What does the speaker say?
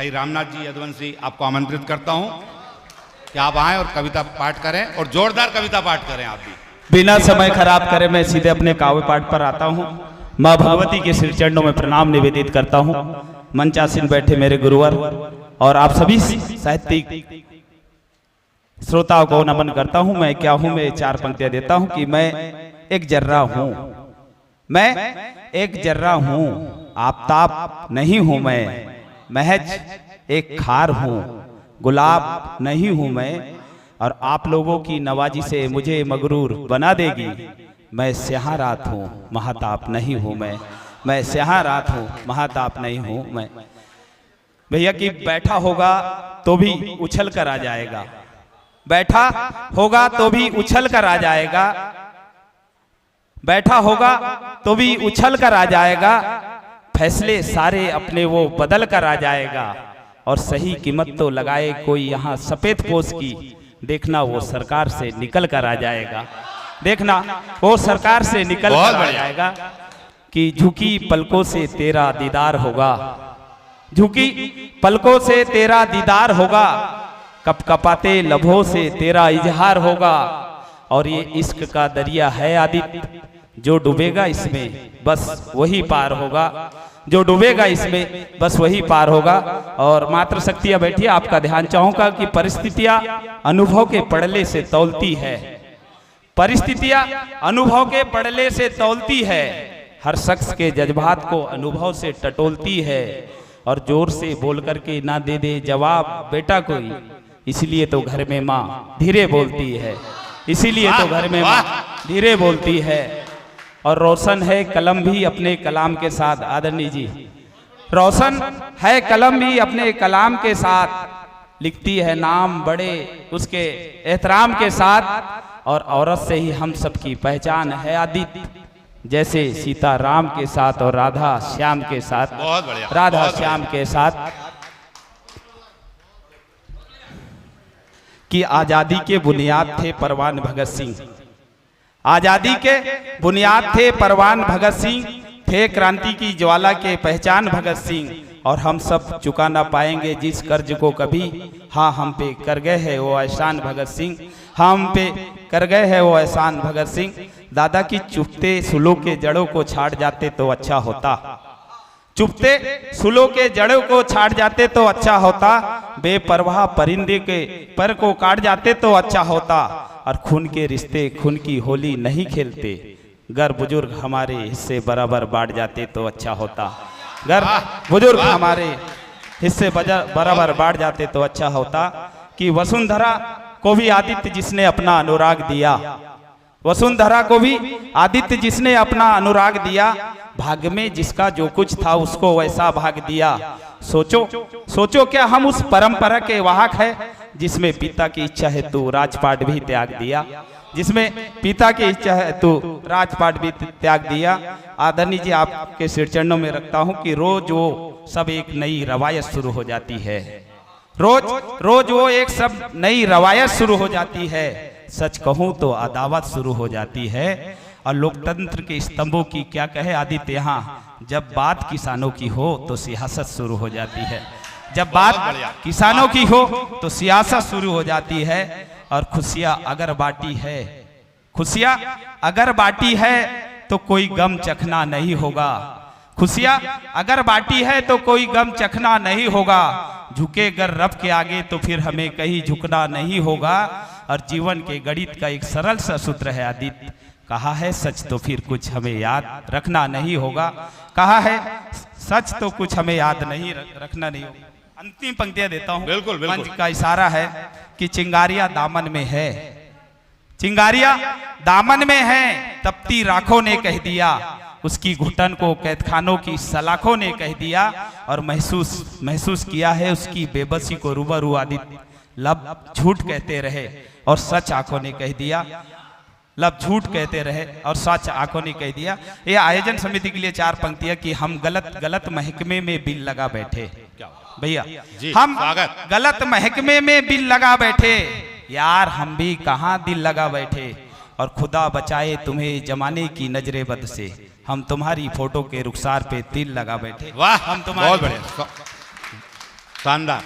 भाई रामनाथ जी यदुवंशी आपको आमंत्रित करता हूं कि आप आएं और कविता पाठ करें और जोरदार कविता पाठ करें। आप भी बिना समय खराब करे मैं सीधे अपने काव्य पाठ पर आता हूँ। माँ भगवती के श्री चरणों में प्रणाम निवेदित करता हूँ। मंचासीन बैठे मेरे गुरुवर और आप सभी साहित्यिक श्रोताओं को नमन करता हूँ। मैं क्या हूँ, मैं चार पंक्तियां देता हूँ कि मैं एक जर्रा हूँ, मैं एक जर्रा हूँ, आफताब नहीं हूँ मैं, महज एक खार हूँ, गुलाब नहीं हूँ मैं, और आप लोगों की नवाजी से मुझे मगरूर बना देगी। मैं स्याह रात हूँ, महाताप नहीं हूँ मैं स्याह रात हूँ, महाताप नहीं हूँ मैं। भैया कि बैठा होगा तो भी उछल कर आ जाएगा, बैठा होगा तो भी उछल कर आ जाएगा, बैठा होगा तो भी उछल कर आ जाएगा, फैसले सारे अपने वो बदल कर आ जाएगा, और सही कीमत तो लगाए कोई यहाँ सफेद पोश की, देखना वो सरकार से निकल कर आ जाएगा, देखना वो सरकार से निकल कर आ जाएगा। कि झुकी पलकों से तेरा दीदार होगा, झुकी पलकों से तेरा दीदार होगा, कपकपाते लबों से तेरा इजहार होगा, और ये इश्क का दरिया है आदित्य, जो डूबेगा इसमें बस वही पार होगा, जो डूबेगा इसमें बस वही पार होगा। और मात्र शक्तियां बैठी, आपका ध्यान चाहूंगा कि परिस्थितियां अनुभव के पड़ले से तौलती है, परिस्थितियां अनुभव के पड़ले से तौलती है, हर शख्स के जज्बात को अनुभव से टटोलती है, और जोर से बोल करके ना दे दे जवाब बेटा कोई, इसलिए तो घर में माँ धीरे बोलती है, इसीलिए तो घर में माँ धीरे बोलती है। और रोशन है कलम भी अपने कलाम के साथ, आदरणीय जी, रोशन है कलम भी अपने कलाम के साथ, लिखती है नाम बड़े उसके एहतराम के साथ, और औरत से ही हम सबकी पहचान है आदित्य, जैसे सीता राम के साथ और राधा श्याम के साथ, बहुत बढ़िया, राधा श्याम के साथ। कि आजादी के बुनियाद थे परवान भगत सिंह, आजादी के बुनियाद थे परवान भगत सिंह, थे क्रांति की ज्वाला के पहचान भगत सिंह, और हम सब चुका ना पाएंगे जिस कर्ज को कभी, हाँ हम पे कर गए है वो एहसान भगत सिंह, हम पे कर गए है वो एहसान भगत सिंह। दादा की चुपते सुलों के जड़ों को छाड़ जाते तो अच्छा होता, चुपते सुलों के जड़ों को छाड़ जाते तो अच्छा होता, बेपरवाह परिंदे के पर को काट जाते तो अच्छा होता, और खून के रिश्ते खून की होली नहीं खेलते, घर बुजुर्ग हमारे हिस्से बराबर बांट जाते तो अच्छा होता, घर बुजुर्ग हमारे हिस्से बराबर बांट जाते तो अच्छा होता। कि वसुंधरा को भी आदित्य जिसने अपना अनुराग दिया, वसुंधरा को भी आदित्य जिसने अपना अनुराग दिया, भाग्य में जिसका जो कुछ था उसको वैसा भाग दिया, सोचो सोचो क्या हम उस परंपरा के वाहक है, जिसमें पिता की इच्छा है तू राजपाट भी त्याग दिया, जिसमें पिता की इच्छा है तू राजपाट भी त्याग दिया। आदरणीय जी आपके सिर चरणों में रखता हूं कि रोज वो सब एक नई रवायत शुरू हो जाती है, रोज रोज वो एक सब नई रवायत शुरू हो जाती है, सच कहूं तो अदावत शुरू हो जाती है, और लोकतंत्र के स्तंभों की क्या कहे आदित्य, यहाँ जब बात किसानों की हो तो सियासत शुरू हो जाती है, जब बात किसानों की हो तो सियासत शुरू हो जाती है। और खुशियां अगर बांटी है, खुशियां अगर बांटी है तो कोई गम चखना नहीं होगा, खुशियां अगर बांटी है तो कोई गम चखना नहीं होगा, झुके गर रब के आगे तो फिर हमें कहीं झुकना नहीं होगा। और जीवन के गणित का एक सरल सा सूत्र है आदित्य, कहा है सच तो फिर कुछ हमें याद रखना नहीं होगा, कहा है सच तो कुछ हमें याद नहीं रखना नहीं होगा। अंतिम पंक्तियां देता हूं, बिल्कुल बिल्कुल। मंच का इशारा है कि चिंगारियां दामन में है, चिंगारियां दामन में है, तपती राखों ने कह दिया, उसकी घुटन को कैदखानों की सलाखों ने कह दिया, और महसूस किया है उसकी बेबसी को रूबरू आदित्य, लब झूठ कहते रहे और सच आंखों ने कह दिया, लब झूठ कहते रहे और सच आंखों ने कह दिया। ये आयोजन समिति के लिए चार पंक्तियां कि हम गलत महकमे में बिल लगा बैठे, भैया हम गलत महकमे में बिल लगा बैठे, यार हम भी कहाँ दिल लगा बैठे, और खुदा बचाए तुम्हें जमाने की नजरे बद से, हम तुम्हारी फोटो के रुखसार पे तिल लगा बैठे। वाह, हम तुम्हारी बहुत बढ़िया। शानदार।